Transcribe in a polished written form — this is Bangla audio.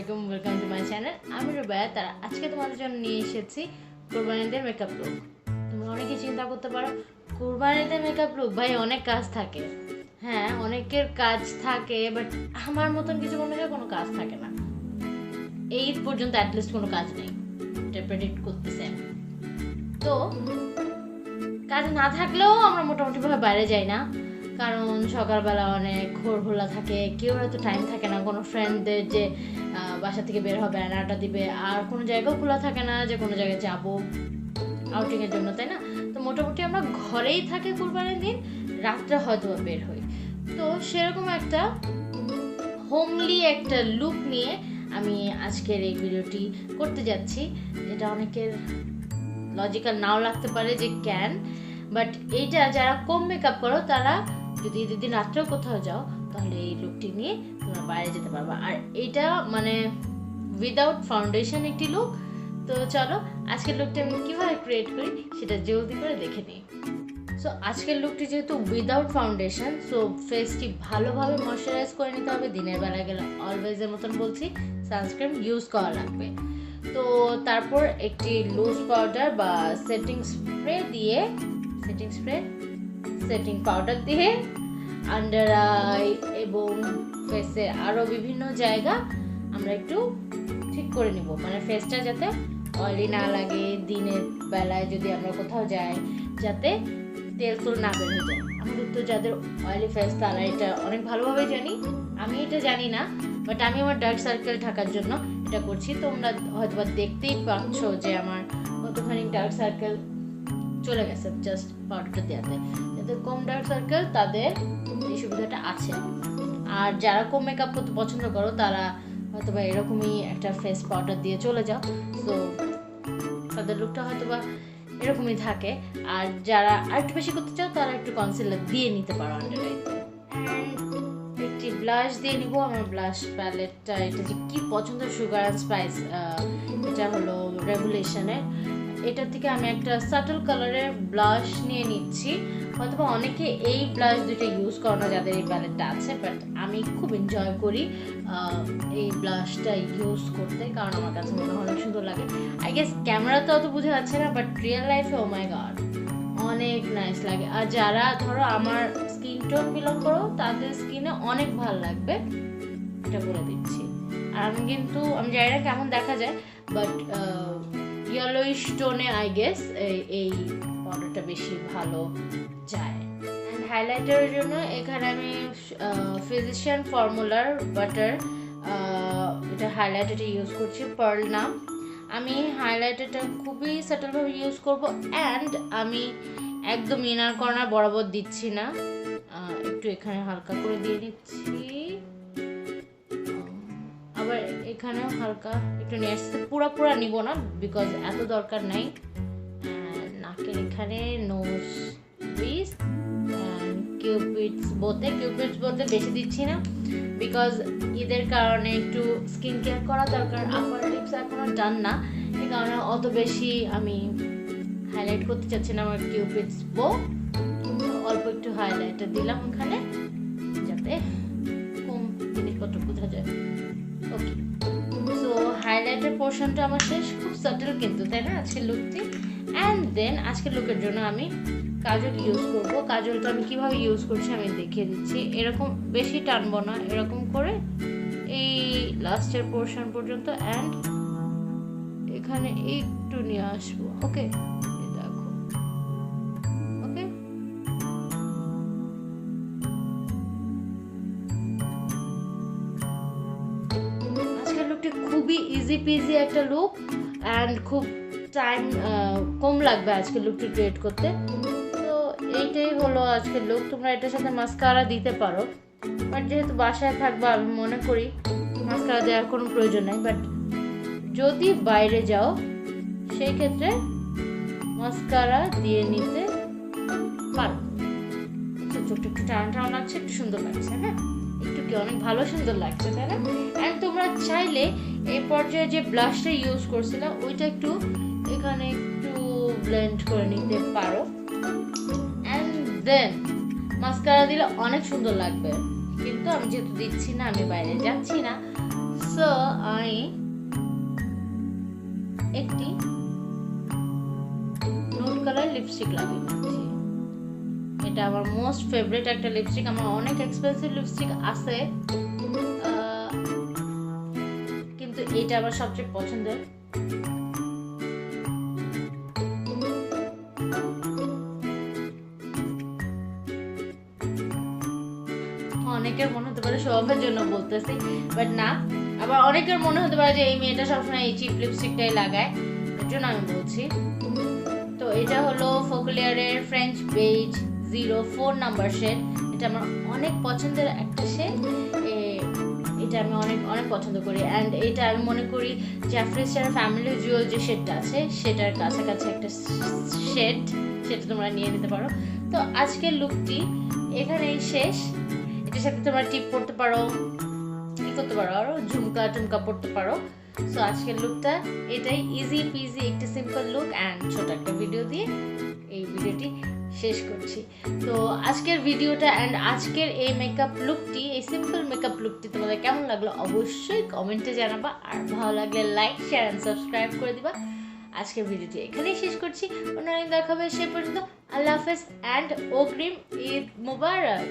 আলাইকুম, ওয়েলকাম টু মাই চ্যানেল। আমি রুবায়াত। আর আজকে তোমাদের জন্য নিয়ে এসেছি কুরবানিদের মেকআপ লুক। তোমরা অনেকে চিন্তা করতে পারো কুরবানিদের মেকআপ লুক, ভাই অনেক কাজ থাকে। হ্যাঁ, অনেকের কাজ থাকে, বাট আমার মতন কিছু মানুষের কোনো কাজ থাকে না। এই ঈদ পর্যন্ত অ্যাটলিস্ট কোনো কাজ নেই, এটা প্রেডিক্ট করতেছে। তো কাজ না থাকলেও আমরা মোটামুটিভাবে বাইরে যাই না, কারণ সকালবেলা অনেক হোলা থাকে, কেউ হয়তো টাইম থাকে না কোনো ফ্রেন্ডদের যে বাসা থেকে বের হবে আনাটা দিবে, আর কোনো জায়গাও খোলা থাকে না যে কোনো জায়গায় যাবো আউটিংয়ের জন্য, তাই না? তো মোটামুটি আমরা ঘরেই থাকি কুরবানির দিন, রাত্রে হয়তো বের হই। তো সেরকম একটা হোমলি একটা লুক নিয়ে আমি আজকের এই ভিডিওটি করতে যাচ্ছি, যেটা অনেকের লজিক্যাল নাও লাগতে পারে যে ক্যান, বাট এইটা যারা কম মেকআপ করো তারা যদি ঈদের দিন রাত্রেও কোথাও যাও তাহলে এই লুকটি নিয়ে তোমরা বাইরে যেতে পারবা। আর এইটা মানে উইদাউট ফাউন্ডেশন একটি লুক। তো চলো আজকের লুকটা আমি কীভাবে ক্রিয়েট করি সেটা জলদি করে দেখে নিই। সো আজকের লুকটি যেহেতু উইদাউট ফাউন্ডেশন, সো ফেসটি ভালোভাবে ময়শ্চারাইজ করে নিতে হবে। দিনের বেলায় গেলে অলওয়েজের মতন বলছি সানস্ক্রিন ইউজ করা লাগবে। তো তারপর একটি লুজ পাউডার বা সেটিং পাউডার দিয়ে আন্ডার আই এবং ফেসে আরও বিভিন্ন জায়গা আমরা একটু ঠিক করে নিব, মানে ফেসটা যাতে অয়েলি না লাগে। দিনের বেলায় যদি আমরা কোথাও যাই যাতে তেল না বের হয়ে যায়। আমাদের তো যাদের অয়েলি ফেস তারা এটা অনেক ভালোভাবে জানি, আমি এটা জানি না, বাট আমি আমার ডার্ক সার্কেল ঢাকার জন্য এটা করছি। তোমরা হয়তো দেখতেই পাচ্ছ যে আমার কতখানি ডার্ক সার্কেল চলে গেছে জাস্ট পাউডারটা দেওয়াতে। যাদের কম ডার্ক সার্কেল তাদের এই সুবিধাটা আছে। আর যারা কম মেকআপ করতে পছন্দ করো তারা হয়তো বা এরকমই একটা ফেস পাউডার দিয়ে চলে যাও, তো তাদের লুকটা হয়তো বা এরকমই থাকে। আর যারা আরেকটু বেশি করতে চাও তারা একটু কনসিলার দিয়ে নিতে পারো আন্ডার আইতে। একটি ব্লাশ দিয়ে নিব। আমার ব্লাশ প্যালেটটা এটা যে কি পছন্দ, সুগার অ্যান্ড স্পাইস, এটা হলো রেভুলেশনের। এটা থেকে আমি একটা সাটল কালারের ব্লাশ নিয়ে নিচ্ছি। হয়তো অনেকে এই ব্লাশ দুটো ইউজ করো না যাদের এই প্যালেটটা আছে, বাট আমি খুব এনজয় করি এই ব্লাশটা ইউজ করতে, কারণ আমার কাছে মনে হয় অনেক সুন্দর লাগে। আই গেস ক্যামেরাতে অত বোঝা যাচ্ছে না, বাট রিয়েল লাইফে ও মাই গড অনেক নাইস লাগে। আর যারা ধরো আমার স্কিন টোন বিলং করো তাদের স্কিনে অনেক ভালো লাগবে, এটা বলে দিচ্ছি। আর আমি জানি না কেমন দেখা যায়, বাট ইয়েলোইশ টোনে আই গেস এই পাউডারটা বেশি ভালো যায়। অ্যান্ড হাইলাইটারের জন্য এখানে আমি ফিজিশিয়ান ফর্মুলার বাটার এটা হাইলাইটারটা ইউজ করছি, পার্ল নাম। আমি হাইলাইটারটা খুবই সাটলভাবে ইউজ করব, অ্যান্ড আমি একদম ইনার কর্নার বরাবর দিচ্ছি না, একটু এখানে হালকা করে দিয়ে নিচ্ছি, আবার এখানেও হালকা একটু নিয়ে আসতে, পুরো নিব না বিকজ এত দরকার নাই। নাকের এখানে নোজ ব্রিজ কিউপিডস বোতে বেশি দিচ্ছি না, বিকজ ঈদের কারণে একটু স্কিন কেয়ার করা দরকার। আপার লিপস এখনো ডান না, এই কারণে অত বেশি আমি হাইলাইট করতে চাচ্ছি না আমার কিউপিডস বো। অল্প একটু হাইলাইটার দিলাম ওখানে যাতে কম জিনিসপত্র বোঝা যায়। ওকে, সো হাইলাইটার পোর্শনটা আমার শেষ। খুব সাটল কিন্তু, তাই না আজকের লুকটি? অ্যান্ড দেন আজকের লুকের জন্য আমি কাজল ইউজ করব। কাজলটা আমি কিভাবে ইউজ করছি আমি দেখিয়ে দিচ্ছি। এরকম বেশি টানবো না, এরকম করে এই লাস্টের পোর্শন পর্যন্ত, অ্যান্ড এখানে একটু নিয়ে আসবো। ওকে, দেখো। ওকে, আজকের লুকটি খুবই ইজি পিজি একটা লুক, অ্যান্ড খুব টাইম কম লাগবে আজকের লুকটি ক্রিয়েট করতে। তো এইটাই হলো আজকের লুক। তোমরা এটার সাথে মাস্কারা দিতে পারো, বাট যেহেতু বাসায় থাকবা আমি মনে করি মাস্কারা দেওয়ার কোনো প্রয়োজন নেই, বাট যদি বাইরে যাও সেই ক্ষেত্রে মাস্কারা দিয়ে নিতে পারো। ছোট্ট একটু টান লাগছে, একটু সুন্দর লাগছে, হ্যাঁ একটু কি অনেক ভালো সুন্দর লাগছে, তাই না? অ্যান্ড তোমরা চাইলে এই পর্যায়ে যে ব্লাশটা ইউজ করছিলাম ওইটা একটু এখানে একটু ব্লেন্ড করে নিতে পারো, অ্যান্ড দেন মাস্কারা দিলে অনেক সুন্দর লাগবে। কিন্তু আমি যেহেতু দিচ্ছি না, আমি বাইরে যাচ্ছি না, সো আমি একটি নুড কালার লিপস্টিক লাগিয়ে নিচ্ছি। এটা আমার মোস্ট ফেভারিট একটা লিপস্টিক। আমার অনেক এক্সপেন্সিভ লিপস্টিক আছে, কিন্তু এটা আমার সবচেয়ে পছন্দের। অনেকের মনে হতে পারে শোভার জন্য বলতেছি, বাট না। আবার অনেকের মনে হতে পারে যে এই মেয়েটা সবসময় এই চিপ লিপস্টিকটাই লাগায়, এর জন্য আমি বলছি। তো এটা হলো ফোকলিয়ারের ফ্রেঞ্চ বেজ 04 নাম্বার শেড। এটা আমার অনেক পছন্দের একটা শেড। এটা আমি অনেক অনেক পছন্দ করি, অ্যান্ড এটা আমি মনে করি জ্যাফরি স্টার ফ্যামিলি জুয়েল যে শেডটা আছে সেটার কাছাকাছি একটা শেড, সেটা তোমরা নিয়ে নিতে পারো। তো আজকের লুকটি এখানেই শেষ। এটার সাথে তোমরা টিপ পরতে পারো, কি করতে পারো, আরো ঝুমকা টুমকা পরতে পারো। সো আজকের লুকটা এটাই, ইজি পিজি একটা সিম্পল লুক অ্যান্ড ছোট একটা ভিডিও দিয়ে এই ভিডিওটি শেষ করছি। তো আজকের ভিডিওটা অ্যান্ড আজকের এই মেকআপ লুকটি, এই সিম্পল মেকআপ লুকটি তোমাদের কেমন লাগলো অবশ্যই কমেন্টে জানাবা, আর ভালো লাগলে লাইক শেয়ার অ্যান্ড সাবস্ক্রাইব করে দিবা। আজকের ভিডিওটি এখানেই শেষ করছি, অন্য দেখা হবে। সে পর্যন্ত আল্লাহ হাফেজ অ্যান্ড অগ্রিম ঈদ মুবারক।